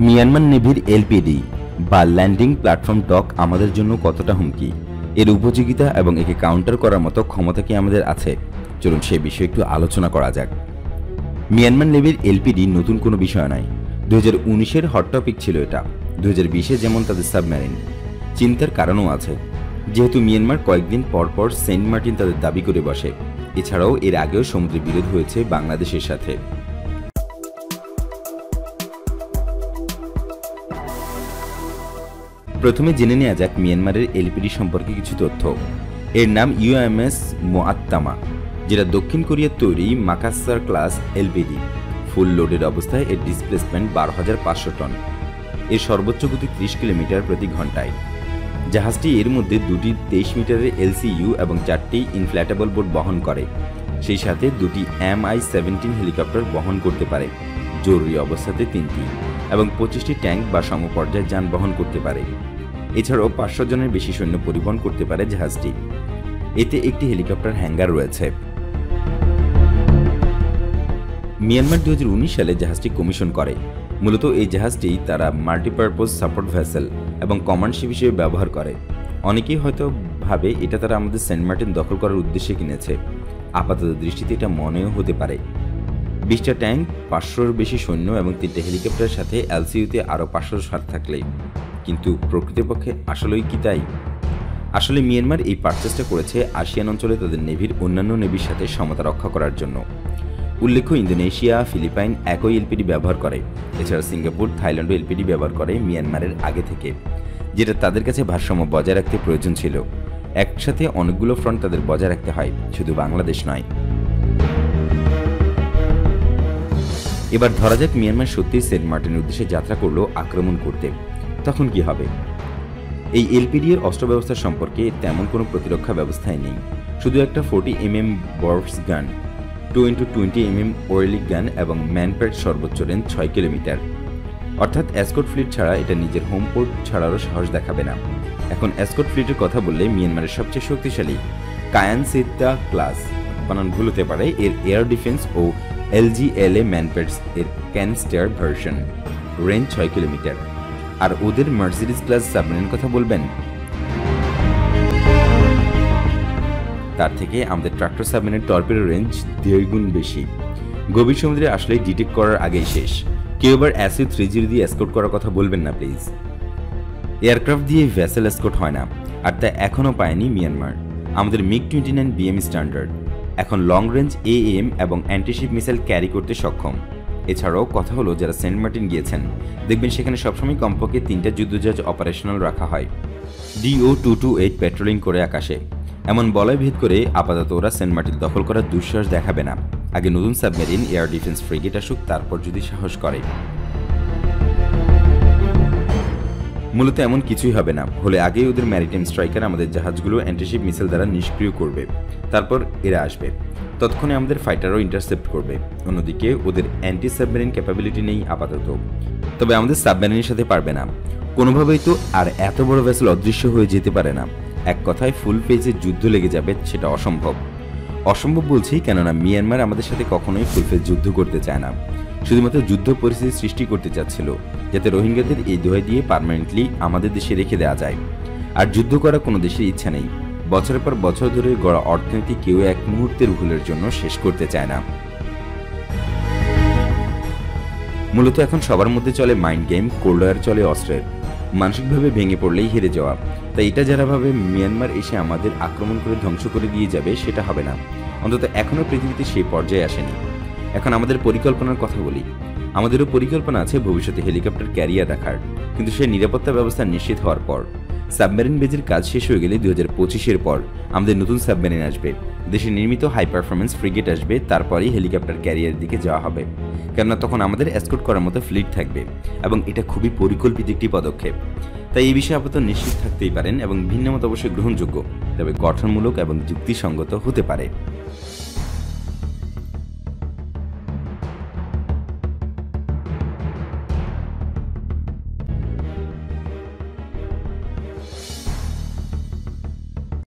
Myanmar নেভির LPD বা landing platform doc আমাদের জন্য কতটা হুমকি, এর উপযোগিতা এবং একে কাউন্টার করার মতো ক্ষমতা কি আমাদের আছে? চলুন সে বিষয়ে একটু আলোচনা করা যাক। মিয়ানমার নেভির এলপিডি নতুন কোনো বিষয় নয়। 2019-এর হট টপিক ছিল এটা। 2020-এ যেমন তাদের সাবমেরিন। চিন্তার কারণও আছে, যেহেতু মিয়ানমার কয়েকদিন পর পর সেন্ট মার্টিন তাদের দাবি করে বসে। এছাড়াও এর আগেও সমুদ্রে বিরোধ হয়েছে বাংলাদেশের সাথে। প্রথমে জেনে নেওয়া যাক মিয়ানমারের এলপিডি সম্পর্কে কিছু তথ্য। এর নাম ইউএমএস মোয়াত্তামা, যেটা দক্ষিণ কোরিয়ার তৈরি মাকাসার ক্লাস এলপিডি। ফুল লোডের অবস্থায় এর ডিসপ্লেসমেন্ট 12,500 টন। এর সর্বোচ্চ গতি 30 কিলোমিটার প্রতি ঘন্টায়। জাহাজটি এর মধ্যে দুটি 23 মিটারের এলসিইউ এবং 4টি ইনফ্ল্যাটেবল বোট বহন করে। সেই সাথে দুটি MI-17 হেলিকপ্টার বহন করতে পারে, জরুরি অবস্থাতে 3টি, এবং 25টি ট্যাঙ্ক বা সমপর্যায়ের যান বহন করতে পারে। এছাড়াও 500 জনের বেশি সৈন্য পরিবহন করতে পারে জাহাজটি। এতে একটি হেলিকপ্টার হ্যাঙ্গার রয়েছে। মিয়ানমার 2019 সালে জাহাজটি কমিশন করে। মূলত এই জাহাজটি তারা মাল্টিপারপোজ সাপোর্ট ভেসেল এবং কমান্ড শিপ হিসেবে ব্যবহার করে। অনেকেই হয়তো ভাবে এটা তারা আমাদের সেন্ট মার্টিন দখল করার উদ্দেশ্যে কিনেছে। আপাতত দৃষ্টিতে এটা মনেও হতে পারে। 20টা ট্যাঙ্ক, 500-র বেশি সৈন্য এবং 3টে হেলিকপ্টারের সাথে এলসিইউতে আরও 500 থাকলে। কিন্তু প্রকৃতপক্ষে আসলেই কি তাই? আসলে মিয়ানমার এই পারচেসটা করেছে আসিয়ান অঞ্চলে তাদের নেভির অন্যান্য নেভির সাথে সমতা রক্ষা করার জন্য। উল্লেখ্য, ইন্দোনেশিয়া, ফিলিপাইন একই এলপিডি ব্যবহার করে। এছাড়া সিঙ্গাপুর, থাইল্যান্ডও এলপিডি ব্যবহার করে মিয়ানমারের আগে থেকে, যেটা তাদের কাছে ভারসাম্য বজায় রাখতে প্রয়োজন ছিল। একসাথে অনেকগুলো ফ্রন্ট তাদের বজায় রাখতে হয়, শুধু বাংলাদেশ নয়। এবার ধরা যাক মিয়ানমার সত্যিই সেন্ট মার্টিনের উদ্দেশ্যে যাত্রা করলো আক্রমণ করতে, তখন কি হবে? এই এলপিডি এর অস্ত্র ব্যবস্থা সম্পর্কে তেমন কোনো প্রতিরক্ষা ব্যবস্থাই নেই। শুধু একটা 40mm বর্ডস গান, 2x20mm ওয়েলিক গান এবং ম্যানপ্যাড, সর্বোচ্চ রেঞ্জ 6 কিলোমিটার। অর্থাৎ এসকর্ট ফ্লিট ছাড়া এটা নিজের হোম পোর্ট ছাড়ারও সাহস দেখাবে না। এখন এসকর্ট ফ্লিটের কথা বললে মিয়ানমারের সবচেয়ে শক্তিশালী কায়ান সিদ্দা ক্লাস, বানান ভুল হতে পারে, এর এয়ার ডিফেন্স ও LGLA ম্যানপ্যাডস এর ক্যানস্টার ভার্সন, রেঞ্জ 6 কিলোমিটার। আর ওদের মার্সিডিজ ক্লাস সাবমেরিন কথা বলবেন, তার থেকে আমাদের ট্রাক্টর সাবমেরিনের টর্পেডো রেঞ্জ 1.5 গুণ বেশি। গভীর সমুদ্রে আসলেই ডিটেক্ট করার আগেই শেষ। কেউ এবার SU-30 দিয়ে এসকর্ট করার কথা বলবেন না প্লিজ। এয়ারক্রাফট দিয়ে ভেসেল এসকর্ট হয় না, আর তা এখনও পায়নি মিয়ানমার। আমাদের MiG-29 BM স্ট্যান্ডার্ড এখন লং রেঞ্জ AM এবং অ্যান্টিশিপ মিসাইল ক্যারি করতে সক্ষম। এছাড়াও কথা হলো, যারা সেন্ট মার্টিন গিয়েছেন দেখবেন সেখানে সবসময় কমপক্ষে 3টা যুদ্ধজাহাজ অপারেশনাল রাখা হয়। DO-228 পেট্রোলিং করে আকাশে। এমন বলয় ভেদ করে আপাতত ওরা সেন্ট মার্টিন দখল করার দুঃসাহস দেখাবে না। আগে নতুন সাবমেরিন এয়ার ডিফেন্স ফ্রিগেট আসুক, তারপর যদি সাহস করে। মূলত এমন কিছুই হবে না। হলে আগেই ওদের ম্যারিটাইম স্ট্রাইকার আমাদের জাহাজগুলো অ্যান্টিশিপ মিসাইল দ্বারা নিষ্ক্রিয় করবে। তারপর এরা আসবে, ততক্ষণে আমাদের ফাইটারও ইন্টারসেপ্ট করবে। অন্যদিকে ওদের অ্যান্টি সাবমেরিন ক্যাপাবিলিটি নেই আপাতত, তবে আমাদের সাবমেরিনের সাথে পারবে না কোনোভাবেই। তো আর এত বড় ভেসেল অদৃশ্য হয়ে যেতে পারে না। এক কথায় ফুল পেজে যুদ্ধ লেগে যাবে, সেটা অসম্ভব। অসম্ভব বলছি কেননা মিয়ানমার আমাদের সাথে কখনোই ফুল পেজ যুদ্ধ করতে চায় না। শুধুমাত্র যুদ্ধ পরিস্থিতি সৃষ্টি করতে চাচ্ছিল, যাতে রোহিঙ্গাদের এই দোহাই দিয়ে পার্মানেন্টলি আমাদের দেশে রেখে দেওয়া যায়। আর যুদ্ধ করা কোনো দেশের ইচ্ছা নেই। বছরের পর বছর ধরে গড়া অর্থনীতি কেউ এক মুহূর্তের ভুলের জন্য শেষ করতে চায় না। মূলত এখন সবার মধ্যে চলে মাইন্ড গেম, কোল্ড ওয়ার চলে অস্ত্রের। মানসিকভাবে ভেঙে পড়লেই হেরে যাওয়া। তাই এটা যারা ভাবে মিয়ানমার এসে আমাদের আক্রমণ করে ধ্বংস করে দিয়ে যাবে, সেটা হবে না। অন্তত এখনও পৃথিবীতে সেই পর্যায়ে আসেনি। এখন আমাদের পরিকল্পনার কথা বলি। আমাদেরও পরিকল্পনা আছে ভবিষ্যতে হেলিকপ্টার ক্যারিয়ার রাখার, কিন্তু সেই নিরাপত্তা ব্যবস্থা নিশ্চিত হওয়ার পর। সাবমেরিন বেজের কাজ শেষ হয়ে গেলে 2025-এর পর আমাদের নতুন সাবমেরিন আসবে, দেশে নির্মিত হাই পারফরমেন্স ফ্রিগেট আসবে, তারপরেই হেলিকপ্টার ক্যারিয়ারের দিকে যাওয়া হবে। কেননা তখন আমাদের এসকর্ট করার মতো ফ্লিট থাকবে, এবং এটা খুবই পরিকল্পিত একটি পদক্ষেপ। তাই এই বিষয়ে আপাতত নিশ্চিত থাকতেই পারেন, এবং ভিন্ন মত অবশ্যই গ্রহণযোগ্য, তবে গঠনমূলক এবং যুক্তিসঙ্গত হতে পারে।